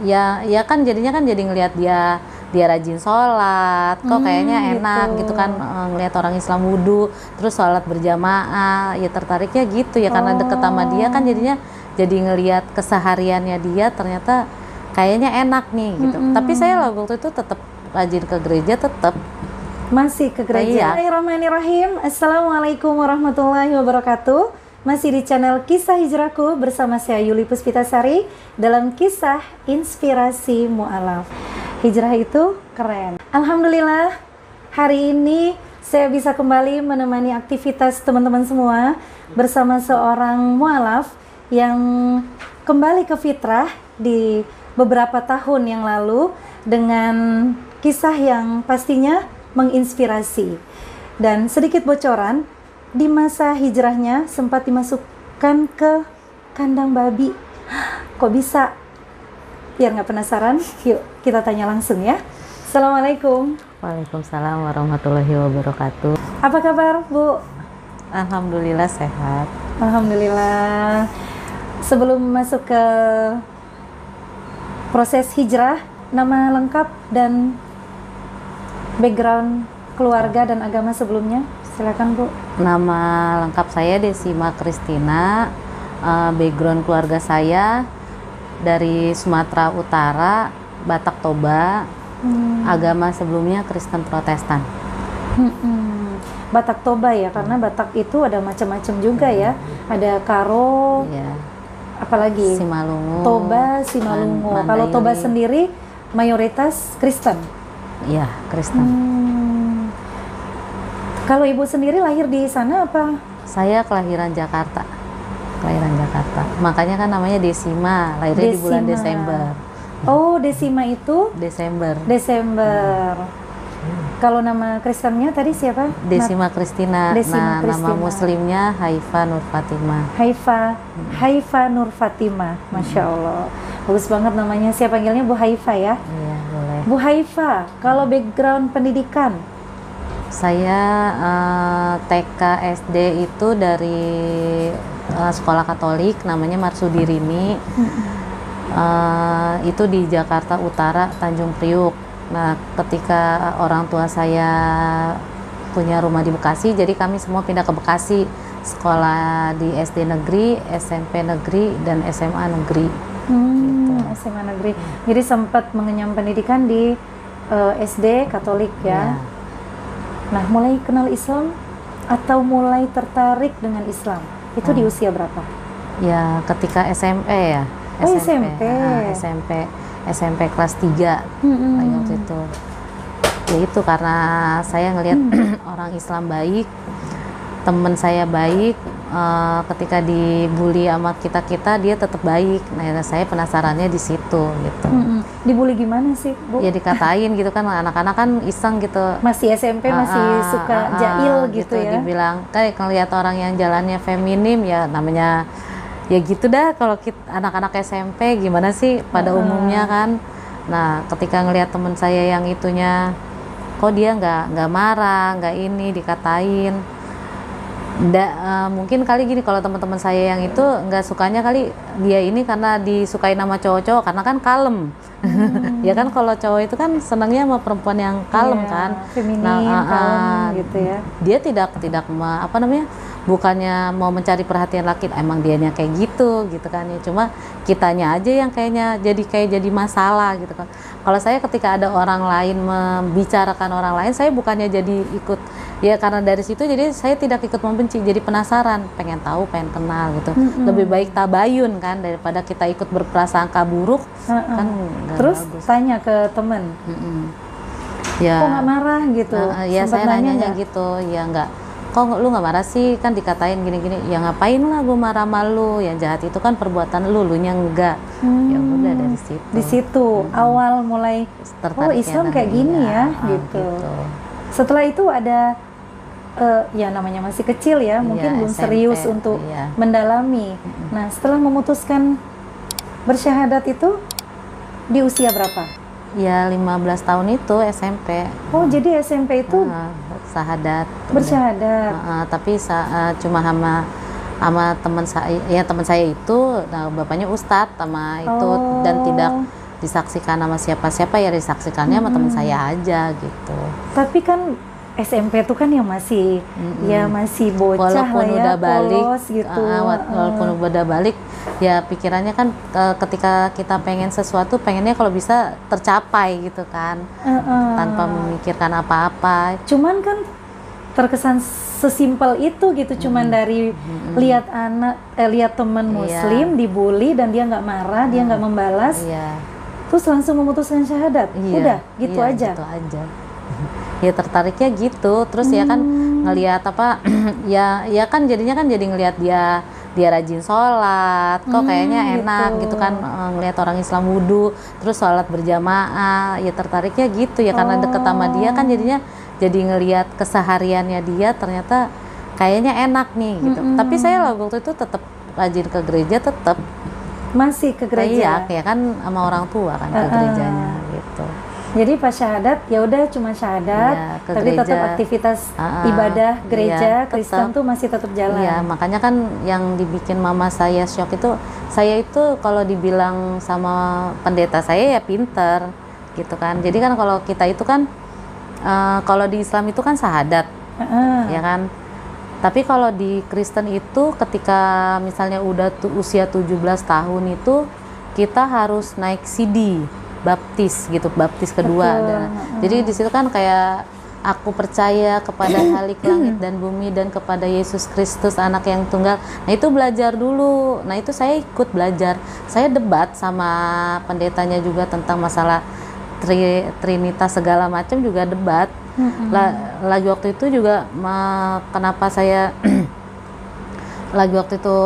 ya kan jadinya kan jadi ngelihat dia rajin sholat, kok kayaknya enak gitu kan, ngelihat orang Islam wudu terus sholat berjamaah, ya tertariknya gitu ya karena deket sama dia kan jadinya jadi ngelihat kesehariannya dia ternyata kayaknya enak nih gitu. Tapi saya waktu itu tetap rajin ke gereja, tetap masih ke gereja. Bismillahirrahmanirrahim. Assalamualaikum warahmatullahi wabarakatuh. Masih di channel Kisah Hijrahku bersama saya Yuli Puspitasari dalam kisah Inspirasi Mu'alaf. Hijrah itu keren. Alhamdulillah, hari ini saya bisa kembali menemani aktivitas teman-teman semua bersama seorang mu'alaf yang kembali ke fitrah di beberapa tahun yang lalu dengan kisah yang pastinya menginspirasi. Dan sedikit bocoran, di masa hijrahnya sempat dimasukkan ke kandang babi. Kok bisa? Biar nggak penasaran, yuk kita tanya langsung ya. Assalamualaikum. Waalaikumsalam warahmatullahi wabarakatuh. Apa kabar, Bu? Alhamdulillah sehat. Alhamdulillah. Sebelum masuk ke proses hijrah, nama lengkap dan background keluarga dan agama sebelumnya, silakan Bu. Nama lengkap saya Desima Kristina, background keluarga saya dari Sumatera Utara, Batak Toba, agama sebelumnya Kristen Protestan. Batak Toba ya, karena Batak itu ada macam-macam juga ya, ada Karo, ya. Apalagi Simalungu, Toba, Simalungu. Kalau Toba sendiri mayoritas Kristen. Iya, Kristen. Kalau Ibu sendiri lahir di sana apa? Saya kelahiran Jakarta. Makanya kan namanya Desima, lahirnya di bulan Desember. Oh, Desima itu? Desember. Kalau nama Kristennya tadi siapa? Desima Kristina. Desima Kristina. Nama Muslimnya Haifa Nur Fatimah. Haifa Nur Fatimah. Masya Allah. Bagus banget namanya. Saya panggilnya Bu Haifa ya? Iya, boleh. Bu Haifa, kalau background pendidikan? Saya TK SD itu dari sekolah Katolik namanya Marsudirini. Itu di Jakarta Utara, Tanjung Priuk. Nah, ketika orang tua saya punya rumah di Bekasi, jadi kami semua pindah ke Bekasi, sekolah di SD negeri, SMP negeri, dan SMA negeri. Gitu. SMA negeri. Jadi sempat mengenyam pendidikan di SD Katolik ya. Nah, mulai kenal Islam atau mulai tertarik dengan Islam itu di usia berapa? Ya, ketika SMP ya. Oh, SMP. SMP kelas 3 waktu itu. Ya itu karena saya ngelihat orang Islam baik, teman saya baik, ketika dibully sama kita dia tetap baik. Nah, saya penasarannya di situ gitu. Dibully gimana sih, Bu? Ya dikatain gitu kan, anak-anak kan iseng gitu. Masih SMP masih suka jail gitu ya. Dibilang kayak ngelihat orang yang jalannya feminim ya namanya ya gitu dah. Kalau anak-anak SMP gimana sih pada umumnya kan. Nah, ketika ngelihat teman saya yang itunya kok dia nggak marah, nggak ini dikatain. Mungkin kali gini, kalau teman-teman saya yang itu nggak sukanya kali dia ini karena disukai nama cowok-cowok karena kan kalem. Ya kan kalau cowok itu kan senangnya sama perempuan yang kalem kan, feminin, kalem gitu ya. Dia tidak bukannya mau mencari perhatian laki, emang dianya kayak gitu kan ya. Cuma kitanya aja yang kayaknya jadi masalah gitu kan. Kalau saya ketika ada orang lain membicarakan orang lain, saya bukannya jadi ikut ya, karena dari situ jadi saya tidak ikut membenci, jadi penasaran, pengen tahu, pengen kenal gitu. Lebih baik tabayun kan daripada kita ikut berprasangka buruk kan. Terus bagus. Tanya ke temen, ya, kok nggak marah gitu? Ya saya nanyanya gitu, ya nggak, kok lu nggak marah sih, kan dikatain gini-gini. Ya ngapain lah gue marah sama lu, yang jahat itu kan perbuatan lu nya enggak. Ya udah dari situ. Di situ awal mulai Islam kayak gini ya gitu. Setelah itu ada ya namanya masih kecil ya, mungkin belum SMP, serius untuk mendalami. Nah, setelah memutuskan bersyahadat itu di usia berapa? Ya 15 tahun itu SMP. Oh, jadi SMP itu syahadat. Bersyahadat. Tapi cuma sama teman saya itu, nah bapaknya ustadz sama itu, dan disaksikan sama siapa-siapa, ya disaksikannya sama teman saya aja gitu. Tapi kan SMP tuh kan yang masih ya masih bocah walaupun lah ya, udah balik, polos gitu. walaupun udah balik, ya pikirannya kan ketika kita pengen sesuatu, pengennya kalau bisa tercapai gitu kan, tanpa memikirkan apa-apa. Cuman kan terkesan sesimpel itu gitu, cuman dari lihat lihat teman muslim dibully dan dia nggak marah, dia nggak membalas, terus langsung memutuskan syahadat. Udah gitu aja. Gitu aja. Ya tertariknya gitu, terus ya kan ngelihat apa ya kan jadinya kan jadi ngelihat dia rajin sholat, kok kayaknya enak gitu kan, ngelihat orang Islam wudhu terus sholat berjamaah, ya tertariknya gitu ya, karena deket sama dia kan jadinya jadi ngelihat kesehariannya dia, ternyata kayaknya enak nih gitu. Tapi saya waktu itu tetap rajin ke gereja, tetap masih ke gereja. Iya, ya kan sama orang tua kan ke gerejanya gitu. Jadi pas syahadat ya udah cuma syahadat, tapi gereja, tetap aktivitas ibadah gereja Kristen tuh masih tetap jalan. Iya, makanya kan yang dibikin mama saya shock itu, saya itu kalau dibilang sama pendeta saya ya pinter gitu kan. Jadi kan kalau kita itu kan kalau di Islam itu kan syahadat, ya kan. Tapi kalau di Kristen itu ketika misalnya udah usia 17 tahun itu kita harus naik CD baptis gitu, baptis kedua. Jadi di situ kan kayak aku percaya kepada Halik langit dan bumi dan kepada Yesus Kristus anak yang tunggal. Nah itu belajar dulu. Nah itu saya ikut belajar. Saya debat sama pendetanya juga tentang masalah Trinitas segala macam, juga debat. Lagi waktu itu juga kenapa saya lagi waktu itu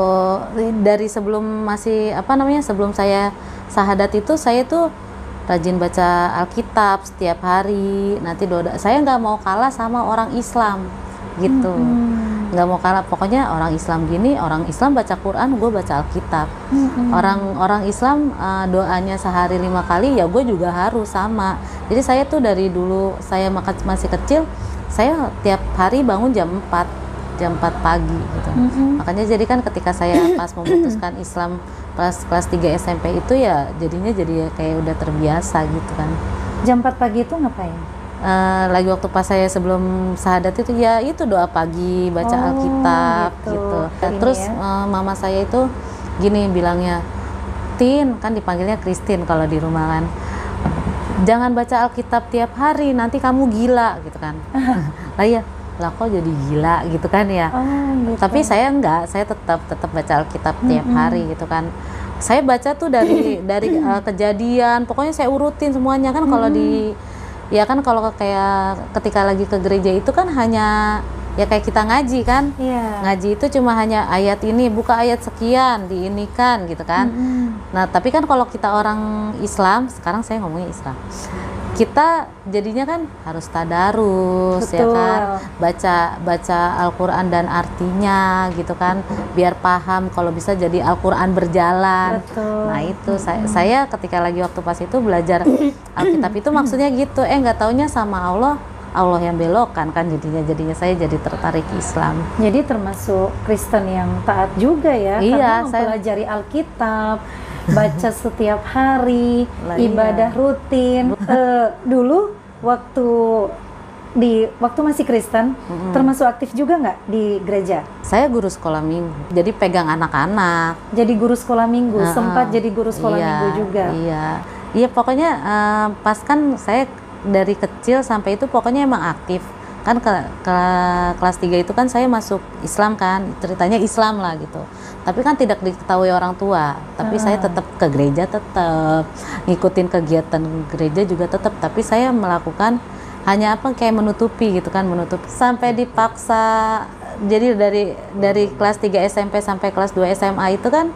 dari sebelum masih sebelum saya syahadat itu, saya tuh rajin baca Alkitab setiap hari. Nanti saya nggak mau kalah sama orang Islam gitu, nggak mau kalah. Pokoknya orang Islam gini, orang Islam baca Quran, gue baca Alkitab. Orang Islam doanya sehari 5 kali, ya gue juga harus sama. Jadi saya tuh dari dulu saya masih kecil, saya tiap hari bangun jam 4 pagi gitu. Makanya jadi kan ketika saya pas memutuskan Islam kelas 3 SMP itu, ya jadinya jadi kayak udah terbiasa gitu kan. Jam 4 pagi itu ngapain? Lagi waktu pas saya sebelum syahadat itu, ya itu doa pagi, baca Alkitab gitu. Terus mama saya itu gini bilangnya, Tin, kan dipanggilnya Christine kalau di rumah kan, jangan baca Alkitab tiap hari, nanti kamu gila gitu kan. Lah kok jadi gila gitu kan ya. Gitu. Tapi saya enggak, saya tetap baca Alkitab tiap hari gitu kan. Saya baca tuh dari kejadian, pokoknya saya urutin semuanya kan. Kalau ya kan kalau kayak ketika lagi ke gereja itu kan hanya ya kayak kita ngaji kan. Ngaji itu cuma hanya ayat ini, buka ayat sekian, diinikan gitu kan. Nah tapi kan kalau kita orang Islam, sekarang saya ngomongnya Islam, kita jadinya kan harus tadarus. Betul. Ya kan, baca Al-Quran dan artinya gitu kan, biar paham, kalau bisa jadi Al-Quran berjalan. Betul. Nah itu saya ketika lagi waktu pas itu belajar Alkitab itu maksudnya gitu, nggak taunya sama Allah yang belokkan kan, jadinya saya jadi tertarik Islam. Jadi termasuk Kristen yang taat juga ya, karena mempelajari Alkitab, baca setiap hari, ibadah rutin. Dulu waktu masih Kristen, termasuk aktif juga nggak di gereja? Saya guru sekolah minggu, jadi pegang anak-anak. Jadi guru sekolah minggu, sempat jadi guru sekolah minggu juga. Iya pokoknya pas kan saya dari kecil sampai itu pokoknya emang aktif. Kan ke kelas 3 itu kan saya masuk Islam kan, ceritanya Islam lah gitu. Tapi kan tidak diketahui orang tua. Tapi saya tetap ke gereja, tetap ngikutin kegiatan gereja juga tetap. Tapi saya melakukan hanya kayak menutupi gitu kan, menutupi sampai dipaksa. Jadi dari kelas 3 SMP sampai kelas 2 SMA itu kan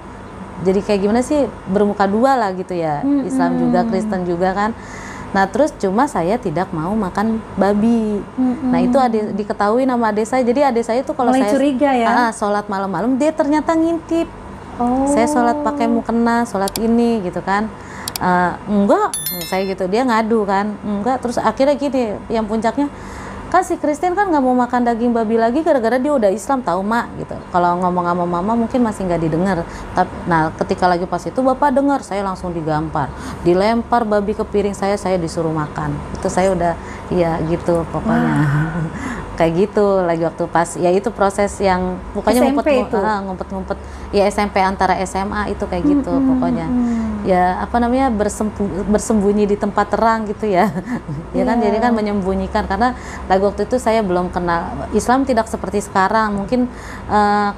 jadi kayak gimana sih, bermuka dua lah gitu ya. Islam juga, Kristen juga kan. Nah terus cuma saya tidak mau makan babi. Nah itu diketahui nama adik saya. Jadi adik saya itu kalau saya curiga ya, sholat malam-malam dia ternyata ngintip. Saya sholat pakai mukena, sholat ini gitu kan. Enggak, saya gitu, dia ngadu kan, enggak. Terus akhirnya gini, yang puncaknya kan si Christine kan nggak mau makan daging babi lagi gara-gara dia udah Islam, tahu mak gitu. Kalau ngomong sama mama mungkin masih nggak didengar. Tapi nah ketika lagi pas itu bapak dengar, saya langsung digampar, dilempar babi ke piring saya disuruh makan. Itu saya udah ya gitu pokoknya. Kayak gitu lagi waktu pas ya itu proses yang pokoknya ngumpet-ngumpet ya SMP antara SMA itu kayak gitu pokoknya ya apa namanya bersembunyi di tempat terang gitu ya ya kan jadi kan menyembunyikan karena lagi waktu itu saya belum kenal Islam, tidak seperti sekarang mungkin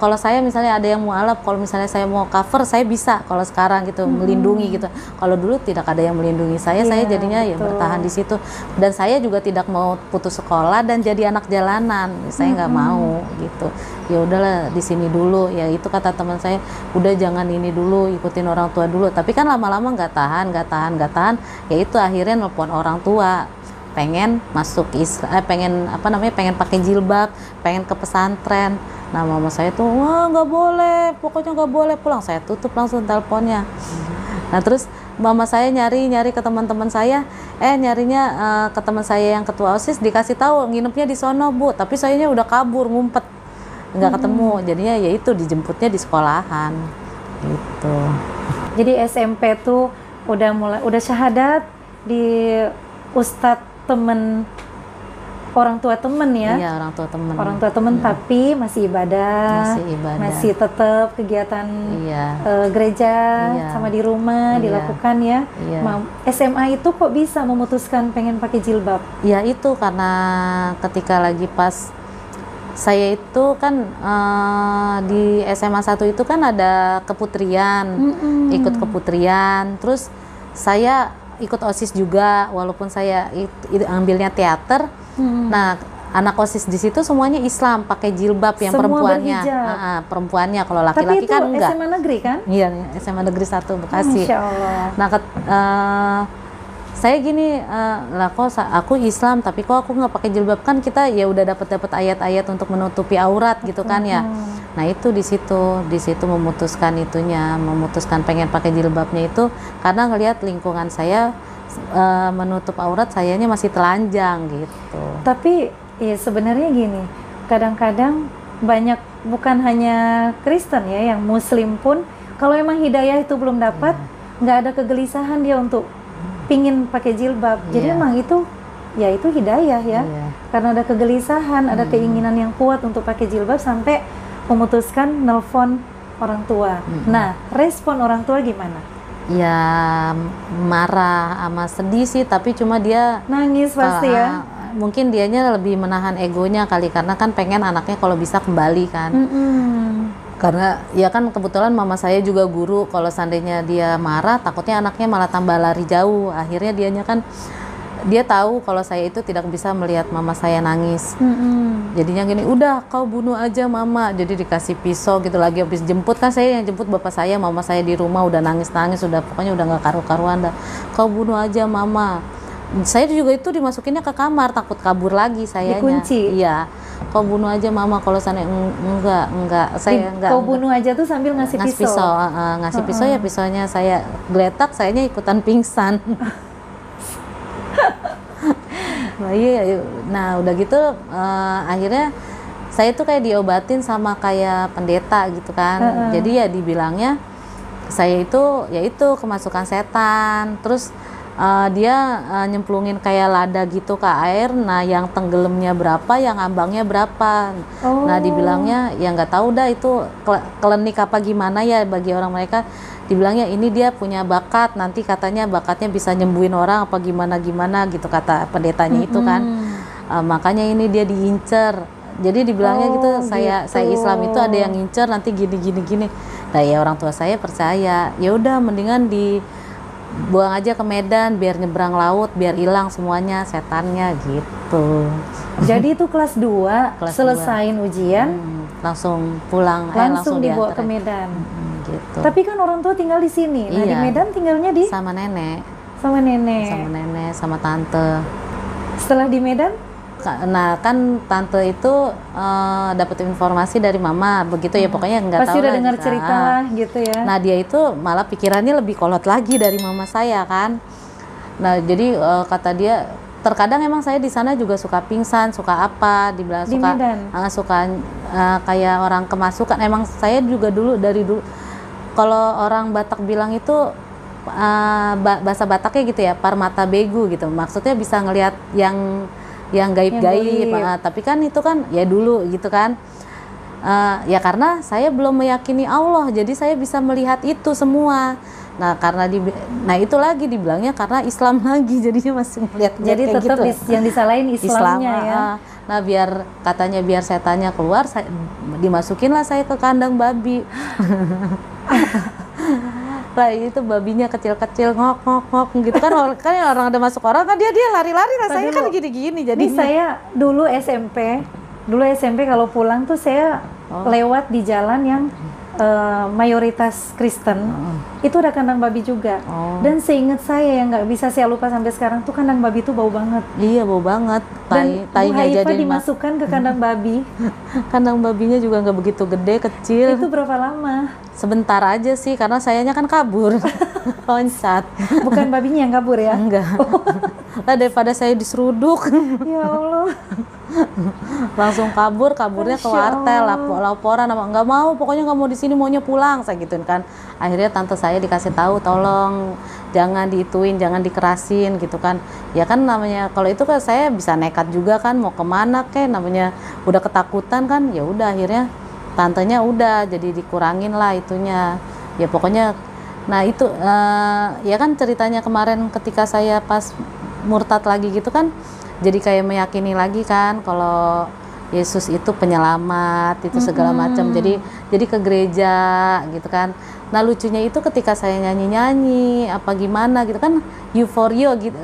kalau saya misalnya ada yang mualaf, kalau misalnya saya mau cover saya bisa kalau sekarang gitu melindungi gitu, kalau dulu tidak ada yang melindungi saya jadinya ya bertahan di situ dan saya juga tidak mau putus sekolah dan jadi anak jalanan, saya nggak mau gitu. Ya udahlah di sini dulu, ya itu kata teman saya, udah jangan ini dulu, ikutin orang tua dulu. Tapi kan lama-lama nggak tahan, ya itu akhirnya nelpon orang tua, pengen masuk pengen apa namanya, pengen pakai jilbab, pengen ke pesantren. Nah mama saya tuh wah nggak boleh, pokoknya nggak boleh pulang. Saya tutup langsung teleponnya. Nah terus mama saya nyari ke teman-teman saya, nyarinya ke teman saya yang ketua OSIS, dikasih tahu nginepnya di sono Bu, tapi sayanya udah kabur ngumpet, nggak ketemu, jadinya ya itu dijemputnya di sekolahan gitu. Jadi SMP tuh udah syahadat di ustadz temen orang tua temen ya? Iya, orang tua temen tapi masih ibadah, masih tetap kegiatan gereja sama di rumah dilakukan ya. SMA itu kok bisa memutuskan pengen pakai jilbab? Ya itu karena ketika lagi pas saya itu kan di SMA 1 itu kan ada keputrian, ikut keputrian, terus saya ikut OSIS juga walaupun saya ambilnya teater. Nah anak OSIS di situ semuanya Islam, pakai jilbab yang semua perempuannya, kalau laki-laki kan enggak. SMA negeri kan? Iya, SMA negeri 1 Bekasi. Masya Allah. Nah saya gini, lah kok aku Islam tapi kok aku nggak pakai jilbab, kan kita ya udah dapat ayat-ayat untuk menutupi aurat gitu kan ya. Nah itu di situ memutuskan pengen pakai jilbabnya itu karena ngelihat lingkungan saya menutup aurat sayanya masih telanjang gitu. Tapi ya sebenarnya gini, kadang-kadang banyak, bukan hanya Kristen ya, yang Muslim pun kalau emang hidayah itu belum dapat, nggak ada kegelisahan dia untuk pingin pakai jilbab. Jadi emang itu hidayah ya. Karena ada kegelisahan, ada keinginan yang kuat untuk pakai jilbab sampai memutuskan nelpon orang tua. Nah, respon orang tua gimana? Ya marah sama sedih sih, tapi cuma dia nangis pasti ya. Mungkin dianya lebih menahan egonya kali, karena kan pengen anaknya kalau bisa kembali kan. Karena ya kan kebetulan mama saya juga guru, kalau seandainya dia marah takutnya anaknya malah tambah lari jauh. Akhirnya dia tahu kalau saya itu tidak bisa melihat mama saya nangis. Jadinya gini, udah kau bunuh aja mama. Jadi dikasih pisau gitu, lagi habis jemput kan, saya yang jemput bapak saya, mama saya di rumah udah nangis-nangis, udah pokoknya udah nggak karu-karuan dah. Kau bunuh aja mama. Saya juga itu dimasukinnya ke kamar, takut kabur lagi sayanya. Dikunci? Iya. Kau bunuh aja mama, kalau sana enggak, saya enggak. Kau bunuh aja tuh sambil ngasih pisau? Ngasih pisau, ya pisaunya saya geletak, sayanya ikutan pingsan. Nah udah gitu akhirnya saya tuh kayak diobatin sama kayak pendeta gitu kan. Jadi ya dibilangnya saya itu kemasukan setan. Terus dia nyemplungin kayak lada gitu ke air. Nah yang tenggelamnya berapa, yang ngambangnya berapa. Nah dibilangnya ya nggak tahu dah itu klinik apa gimana ya bagi orang mereka. Dibilangnya ini dia punya bakat, nanti katanya bakatnya bisa nyembuhin orang apa gimana gitu kata pendetanya itu kan. Makanya ini dia diincer. Jadi dibilangnya gitu, saya Islam itu ada yang ngincer nanti gini. Nah ya orang tua saya percaya. Ya udah mendingan dibuang aja ke Medan biar nyebrang laut, biar hilang semuanya setannya gitu. Jadi itu kelas 2 selesain ujian langsung pulang, langsung dibawa ke Medan. Gitu. Tapi kan orang tua tinggal di sini. Nah, di Medan tinggalnya sama nenek. Sama tante. Setelah di Medan? Nah, kan tante itu dapat informasi dari mama, begitu ya pokoknya nggak tahu. Pasti udah dengar cerita lah gitu ya. Nah, dia itu malah pikirannya lebih kolot lagi dari mama saya kan. Nah, jadi kata dia terkadang emang saya di sana juga suka pingsan, suka apa, dibilang Di suka Medan? suka kayak orang kemasukan. Emang saya juga dari dulu kalau orang Batak bilang itu bahasa Bataknya gitu ya, parmata begu gitu. Maksudnya bisa ngelihat yang gaib-gaib. Tapi kan itu kan ya dulu gitu kan. Ya karena saya belum meyakini Allah, jadi saya bisa melihat itu semua. Nah karena itu lagi dibilangnya karena Islam lagi, jadinya masih melihat Jadi kayak tetap gitu. yang disalahin Islamnya ya. Nah biar setannya keluar, dimasukin lah saya ke kandang babi. Lah itu babinya kecil-kecil ngok gitu kan, orang ada masuk orang kan dia lari-lari, rasanya kan gini-gini. Jadi ini saya dulu SMP kalau pulang tuh saya lewat di jalan yang mayoritas Kristen, itu ada kandang babi juga. Dan seingat saya yang nggak bisa saya lupa sampai sekarang tuh kandang babi itu bau banget. Iya bau banget. Dan Bu Haifah dimasukkan ke kandang babi. Kandang babinya juga nggak begitu gede, kecil. Itu berapa lama? Sebentar aja sih, karena sayanya kan kabur, loncat. Bukan babinya yang kabur ya? Enggak. Lah daripada saya diseruduk. Ya Allah. Langsung kaburnya ke wartel, laporan, nggak mau, pokoknya nggak mau di sini, maunya pulang, saya gituin kan. Akhirnya tante saya dikasih tahu, tolong jangan diituin, jangan dikerasin gitu kan. Ya kan namanya kalau itu kan saya bisa nekat juga kan, mau kemana kek, namanya udah ketakutan kan. Ya udah akhirnya tantenya udah jadi dikurangin lah itunya. Ya pokoknya nah itu ya kan ceritanya kemarin ketika saya pas murtad lagi gitu kan, jadi kayak meyakini lagi kan kalau Yesus itu penyelamat, itu segala macam. Jadi ke gereja gitu kan. Nah lucunya itu ketika saya nyanyi apa gimana gitu kan, euforia gitu,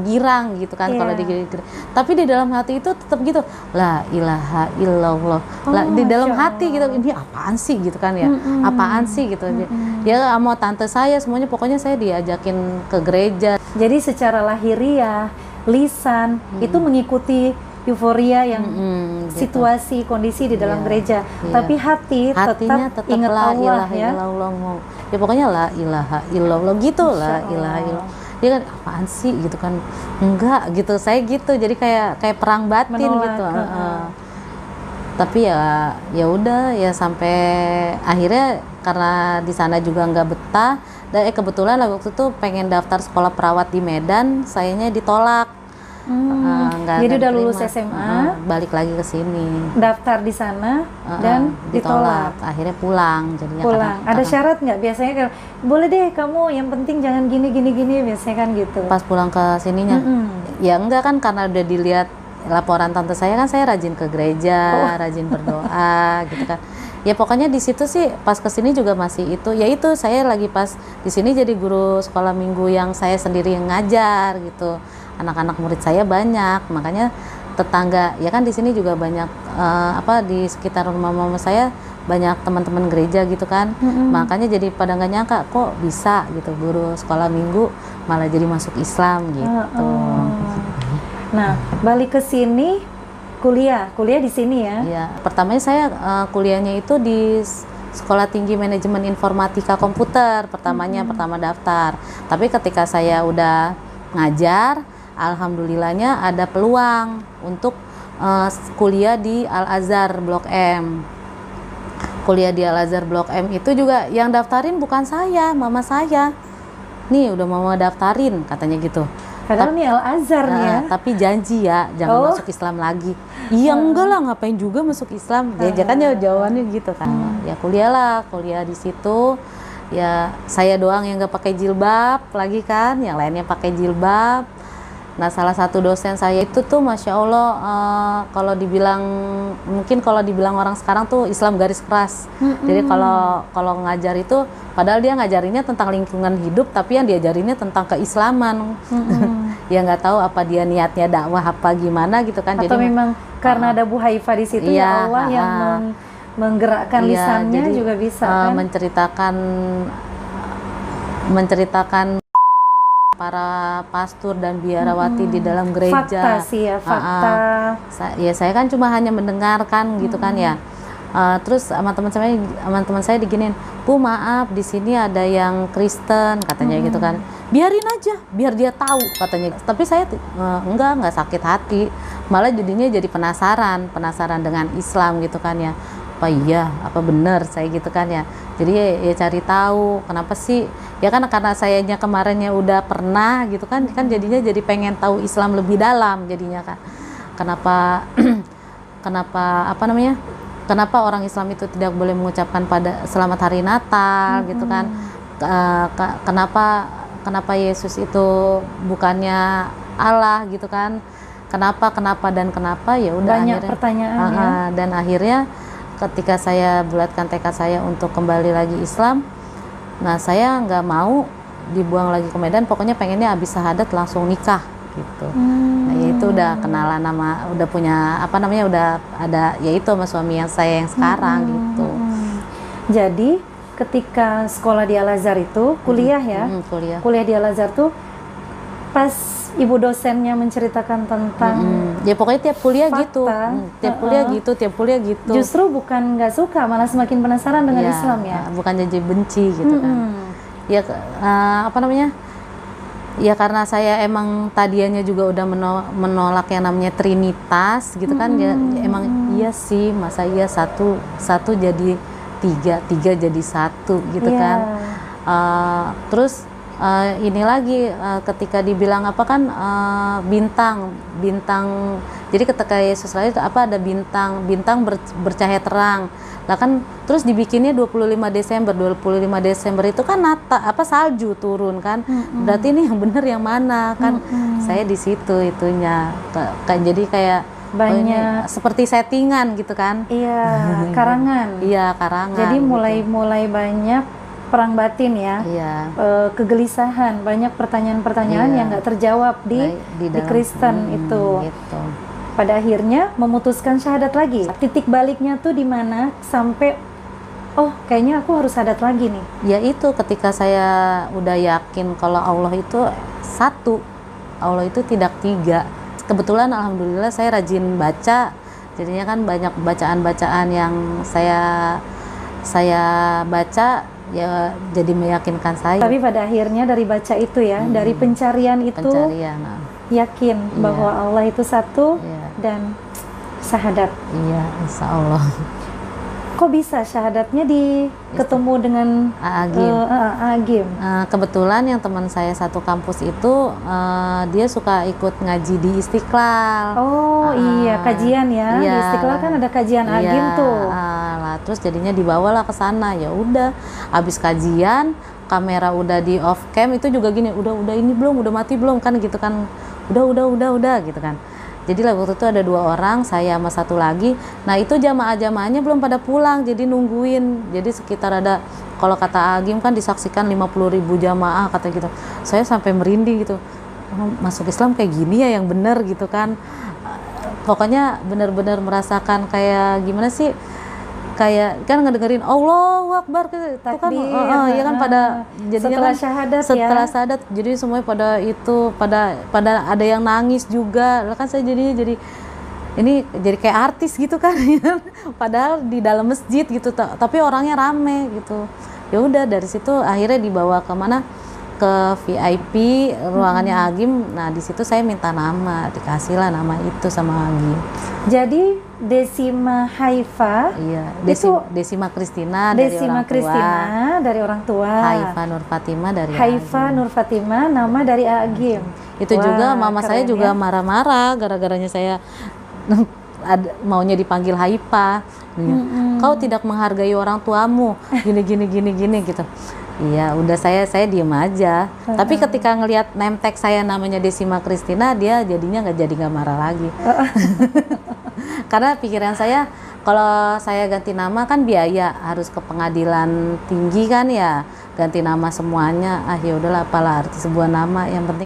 girang gitu kan kalau di gereja. Tapi di dalam hati itu tetap gitu, la ilaha illallah. Di dalam hati gitu, ini apaan sih gitu kan ya? Apaan sih gitu. Ya sama tante saya semuanya pokoknya saya diajakin ke gereja. Jadi secara lahiriah, lisan itu mengikuti euforia yang situasi kondisi di dalam gereja, tapi hatinya tetap ingat Allah ya. Ya pokoknya la ilaha illallah gitu, la ilaha illallah. Dia kan apaan sih gitu kan, enggak gitu, saya gitu, jadi kayak perang batin gitu. Tapi ya udah ya sampai akhirnya karena di sana juga nggak betah. Dan kebetulan waktu itu pengen daftar sekolah perawat di Medan, sayanya ditolak. Jadi udah lulus SMA, balik lagi ke sini. Daftar di sana dan ditolak. Akhirnya pulang. Jadinya pulang. Ada syarat nggak biasanya? Kan, boleh deh kamu, yang penting jangan gini biasanya kan gitu. Pas pulang ke sininya, ya enggak kan karena udah dilihat laporan tante saya kan saya rajin ke gereja, rajin berdoa gitu kan. Ya pokoknya di situ sih pas kesini juga masih itu, yaitu saya lagi pas di sini jadi guru sekolah minggu yang saya sendiri yang ngajar gitu. Anak-anak murid saya banyak, makanya tetangga ya kan di sini juga banyak di sekitar rumah mama saya banyak teman-teman gereja gitu kan. Makanya jadi pada nggak nyangka kok bisa gitu guru sekolah minggu malah jadi masuk Islam gitu. Nah, balik ke sini kuliah di sini ya? Iya, pertamanya saya kuliahnya itu di Sekolah Tinggi Manajemen Informatika Komputer pertama daftar. Tapi ketika saya udah ngajar, alhamdulillahnya ada peluang untuk kuliah di Al-Azhar Blok M. Kuliah di Al-Azhar Blok M itu juga yang daftarin bukan saya, mama saya. Nih udah mama daftarin katanya gitu. Padahal nih Al-Azhar ya. Tapi janji ya jangan masuk Islam lagi. Iya enggak lah, ngapain juga masuk Islam. Dia kan jawabannya gitu kan. Ya kuliah di situ. Ya saya doang yang nggak pakai jilbab lagi kan, yang lainnya pakai jilbab. Nah salah satu dosen saya itu tuh masya Allah kalau dibilang orang sekarang tuh Islam garis keras. Jadi kalau ngajar itu padahal dia ngajarinnya tentang lingkungan hidup, tapi yang diajarinnya tentang keislaman. Ya nggak tahu apa dia niatnya dakwah apa gimana gitu kan. Atau jadi memang karena ada Bu Haifah di situ ya Allah yang menggerakkan lisannya jadi, juga bisa kan? menceritakan para pastor dan biarawati di dalam gereja. Fakta. Ya saya kan cuma hanya mendengarkan gitu kan ya. Terus teman-teman saya diginin, Bu maaf di sini ada yang Kristen katanya gitu kan. biarin aja, biar dia tahu katanya. Tapi saya enggak sakit hati, malah jadinya jadi penasaran dengan Islam gitu kan ya. Apa iya, apa benar saya gitu kan ya. Jadi ya cari tahu kenapa sih, ya kan karena sayanya kemarinnya udah pernah gitu kan jadinya jadi pengen tahu Islam lebih dalam jadinya kan. Kenapa kenapa orang Islam itu tidak boleh mengucapkan pada selamat hari Natal gitu kan. Kenapa Yesus itu bukannya Allah gitu kan. Kenapa ya udah banyak akhirnya pertanyaan ya. Dan akhirnya ketika saya bulatkan tekad saya untuk kembali lagi Islam, nah saya nggak mau dibuang lagi ke Medan, pokoknya pengennya habis syahadat langsung nikah gitu. Nah itu udah kenalan udah punya udah ada yaitu sama suami yang saya yang sekarang gitu. Jadi ketika sekolah di Al-Azhar itu kuliah ya, kuliah di Al-Azhar tuh pas ibu dosennya menceritakan tentang ya pokoknya tiap kuliah gitu, tiap kuliah gitu. Justru bukan nggak suka, malah semakin penasaran dengan Islam ya. Bukan jadi benci gitu kan. Ya ya karena saya emang tadiannya juga udah menolak yang namanya Trinitas gitu kan. Ya emang iya sih, masa iya satu jadi tiga jadi satu gitu kan. Terus ini lagi ketika dibilang bintang, jadi ketika Yesus lahir ada bintang bercahaya terang. Lah kan terus dibikinnya 25 Desember itu kan salju turun kan. Berarti ini yang benar yang mana kan. Saya di situ itunya jadi kayak banyak seperti settingan gitu kan. Iya, karangan. Iya, karangan. Jadi mulai banyak perang batin ya. Iya. Kegelisahan, banyak pertanyaan-pertanyaan yang nggak terjawab di Kristen itu. Gitu. Pada akhirnya memutuskan syahadat lagi. Titik baliknya tuh di mana sampai kayaknya aku harus syahadat lagi nih. Ya itu ketika saya udah yakin kalau Allah itu satu, Allah itu tidak tiga. Kebetulan alhamdulillah saya rajin baca, jadinya kan banyak bacaan-bacaan yang saya baca ya jadi meyakinkan saya. Tapi pada akhirnya dari baca itu ya, dari pencarian itu yakin bahwa Allah itu satu dan syahadat. Iya, insya Allah. Kok bisa syahadatnya ketemu dengan Agim? Kebetulan yang teman saya satu kampus itu dia suka ikut ngaji di Istiqlal. Iya, kajian ya. Di Istiqlal kan ada kajian Agim tuh. Terus jadinya dibawalah ke sana. Ya udah, habis kajian, kamera udah di off cam itu juga gini, udah ini belum, udah mati belum kan gitu kan. Udah gitu kan. Jadi waktu itu ada 2 orang, saya sama satu lagi. Nah itu jamaah-jamaahnya belum pada pulang, jadi nungguin. Jadi sekitar ada, kalau kata Agim kan disaksikan 50.000 jamaah kata gitu. Saya sampai merinding gitu. Masuk Islam kayak gini ya yang bener gitu kan. Pokoknya bener-bener merasakan kayak gimana sih? Kayak kan ngedengerin Allahu Akbar gitu kan, ya kan pada jadinya setelah syahadat jadi semuanya pada ada yang nangis juga. Lah kan saya jadinya jadi kayak artis gitu kan. Padahal di dalam masjid gitu, tapi orangnya rame gitu. Ya udah dari situ akhirnya dibawa ke mana, ke VIP ruangannya Agim. Nah di situ saya minta nama, dikasihlah nama itu sama Agim. Jadi Desima Haifa, Desima Kristina dari orang tua. Haifa Nur Fatima dari Nur Fatima, nama dari Agim. Itu juga mama saya juga marah-marah gara-garanya saya maunya dipanggil Haifa. Kau tidak menghargai orang tuamu, gini gitu. Iya, udah saya diem aja. Tapi ketika ngelihat name tag saya namanya Desima Kristina, dia jadinya nggak marah lagi. Karena pikiran saya, kalau saya ganti nama kan biaya, harus ke pengadilan tinggi kan ya, ganti nama semuanya. Ya udahlah, apalah arti sebuah nama, yang penting